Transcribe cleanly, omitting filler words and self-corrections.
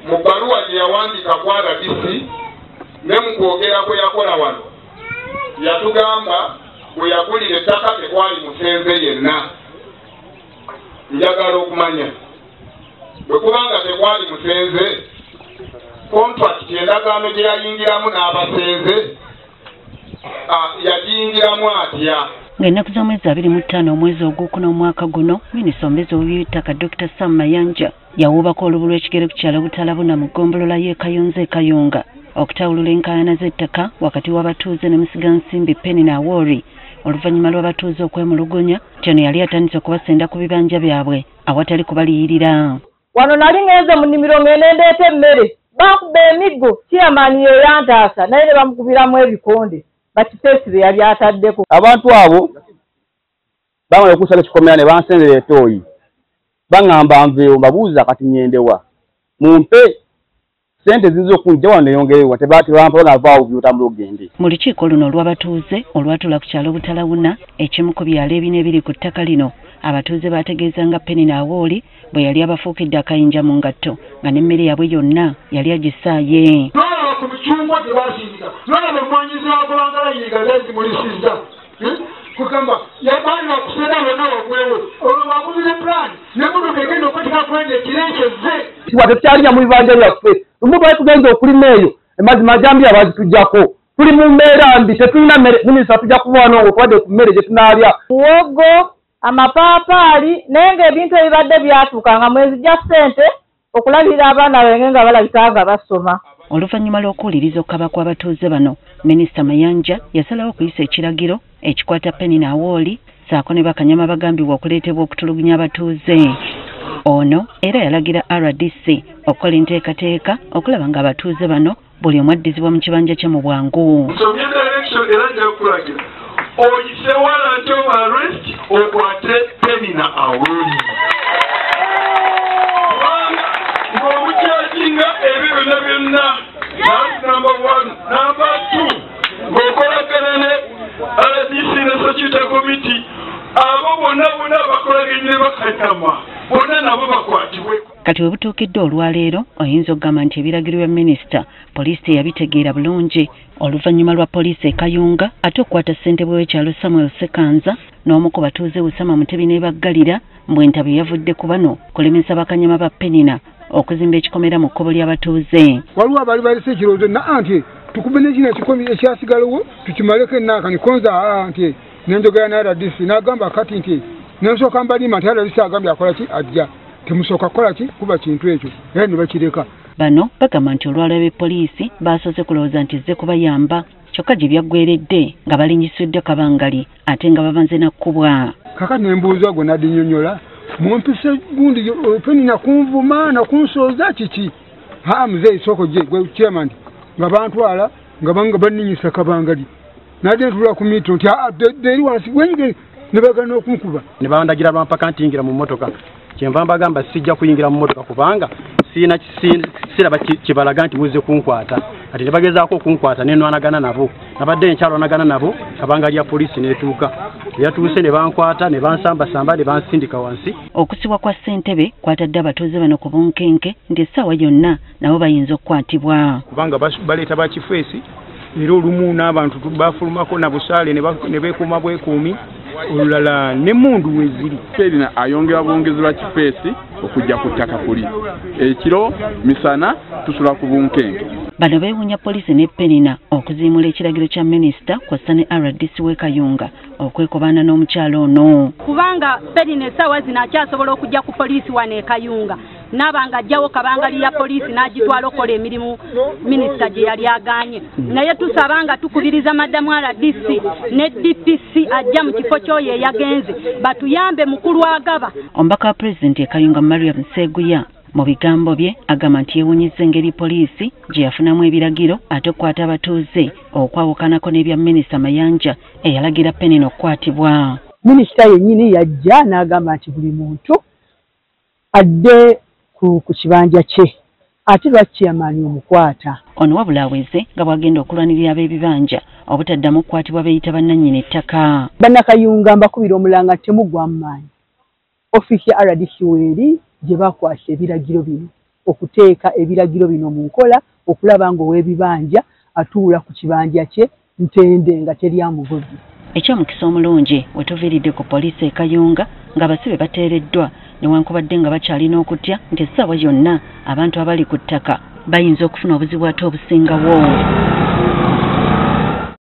mu bbaluwa gye yawandiika ku RDC ne mu kwogera kwe yakola wano yatugamba bwe yagulira ettaka tekwali musenze yenna. Njagala okumanya bwe kubanga tekwali musenze contract endagaano gye yayingiramu n'abasenze yagiyingiramu atya? Ng'ennaku z'omwezi 25 omwezi ogwokuna omwaka guno, minisita omubeezi w'eby'ettaka Dr. Sam Mayanja yawuubako olubu lw'ekigere ku kyalo Butalabuna mu ggombolola y'e Kayunza e Kayunga okutawulula enkaayana z'ettaka wakati w'abatuuze ne musigansimbi Penny Awori oluvannyuma lw'abatuuze okwemulugunya kyano yali atandise okubasenda ku bibanja byabwe awatali kubaliyirira. Wano nali ngenze mu nnimiro ngende ndeeta emmere bakuba emiggo chairman ye yantaasa naye ne bamukubiramu ebikonde bakiteesire yali ataddeko. Abantu abo bamala okusala ekikomera ne bansendera etooyi baŋŋamba nveewo mbabuuza kati nyendewa mumpe sente zizo kunja wano neyongerewa tebampa navaawo byotambula ogende. Mu lukiiko luno olw'abatuuze olwatula ku kyalo Butalabuna ekimu ku byalo ebina ebiri ku ttaka lino abatuuze baategeeza nga Penny Awori bwe yali abafuukidde akayinja mu ngatto nga n'emmere yaabwe yonna yali agisaaye. N'olaba ku micungwa gye baasindika n'olaba omwanyizi wagobangala yiga zezimulisizza kugamba yabalina kusera wonna wagwewe olwo bagubire pulaani n'emmotoka egenda okwetika kwenda ekirekyezze. Kiwa tekyalina mu bibanja byaffe lumu bali tugenza okulima eyo emazima jambiya bazitugyako tuli mu mbeera mbi tetulina mmere minisita tujja kubaano ngo twadde ku mmere gye tunaalya. Muwogo amapaapaali naye ng'ebintu ebibadde byatuukanga mwezi gya ssente okulabirira abaana benge nga balabika nga basoma. Oluvannyuma lw'okuwuliriza okukaba kw'abatuuze bano, minisita Mayanja yasalawo okuyisa ekiragiro ekikwata Penny Awori ssaako ne bakanyama bagambibwa okuleetebwa okutulugunya abatuuze. Ono era yalagira RDC okukola enteekateeka okulaba nga abatuuze bano buli omu addizibwa mu kibanja kye mu bwangu. Oyise warrant of arrest okwate Penny Awori. Ng'omukyajinga ebyo byonna that's number 1. Number 2, ng'okolagana ne RDC ne Security Committee abo bonna bakolaganye bakanyama bonna nabo bakwatibwe. Kati we butuukidde olwaleero oyinza okugamba nti ebiragiro bya minisita poliisi teyabitegeera bulungi oluvannyuma lwa poliisi e Kayunga ate okukwata ssentebe w'ekyalo Samuel Sekanza n'omu ku batuuze Usama Mutebi ne baggalira mbwenta bwe yavudde ku bano kulemesa bakanyama ba Penina okuzimba ekikomera mu kkobo ly'abatuuze. Waliwo abali balese ekirowoozo na anti tukube n'ekino ekikomi ekyasigalawo tukimaleko ennaaka nikonza anti nenjogera na RDC n'agamba kati nti nensooka mbalima nti RDC agambye akola ki ajja temusooka kukola ki kuba kintu ekyo era ne bakireka. Bano bagamba nti olwalaba poliisi baasoze kulowooza nti zze kubayamba kyokka gye byaggweredde nga balinyisiddwe kabangali ate nga bavanze nakkubwa. Kakati nembuuza gwe nadinnyonnyola mumpise gundi Penny nakunvuma nakunsooza kiki muzeeyi sooko gye gwe chairman nga bantwala nga banga banninyisa kabangali nadde ntula ku mitto nti eri wansi wenyige ne bagana okunkuba ne bandagira lwampaka ntingira mu mmotoka kyenva mbagamba sijja kuyingira mu mmotoka kubanga siraba kibalaga nti muzze kunkwata ati ne bagezaako okunkwata ne nwanagana nabo nabadde nkyalwanagana nabo kabangali ya poliisi n'etuuka yatuuse ne bankwata ne bansambasamba ne bansindika wansi. Okusibwa kwa ssentebe kwatadde abatuuze bano ku bunkenke nti essaawa yonna nabo bayinza okukwatibwa kubanga baleeta bakifeesi era olumu n'abantu bafulumako na busaale ne beekuuma bwekuumi olulala n'emmundu weeziri. Penny ayongera bwongezi lwa kifeesi okujja ku ttaka kuli ekiro misana tusula ku bunkenke. Bano beewuunya poliisi ne Penina okuziimula ekiragiro kya minisita kw'ossa ne RDC w'e Kayunga okwekobaana n'omukyalo ono. Kubanga Penina essaawa zino akyasobola okujja ku poliisi wano e Kayunga n'abanga ajjawo kabangali ya poliisi n'agitwala okukola emirimu minisita gye yali agaanye. Naye tusaba nga tukubiriza maddamu RDC ne DPC ajja mu kifo ky'oyo eyagenze batuyambe mukulu agaba. Omubaka wa pulezidenti e Kayunga Mariam Seguya mu bigambo bye agamba nti yeewuunyizza engeri poliisi gye yafunamu ebiragiro ate okukwata abatuuze okwawukanako n'ebya minisita Mayanja eyalagira Penny okukwatibwa. Minisita yennyini yajja n'agamba nti buli muntu adde ku kibanja kye ate lwaki yamaani omukwata. Ono wabula aweze nga bw'agenda okulwanirira ab'ebibanja obutaddamu okukwatibwa beeyita bannannyini ettaka. Bannakayunga mbakubira omulanga temugwa mu maanyi. Ofiisi ya RDC weeri gye bakwasa ebiragiro bino okuteeka ebiragiro bino mu nkola okulaba ng'ow'ebibanja atuula ku kibanja kye ntende nga teri amugozi. Ekyomukisa omulungi we tuviiridde ku poliisi e Kayunga ng'abasibe bateereddwa newankubadde nga bakyalina okutya nti essaawa yonna abantu abali ku ttaka bayinza okufuna obuzibu ate obusingawo.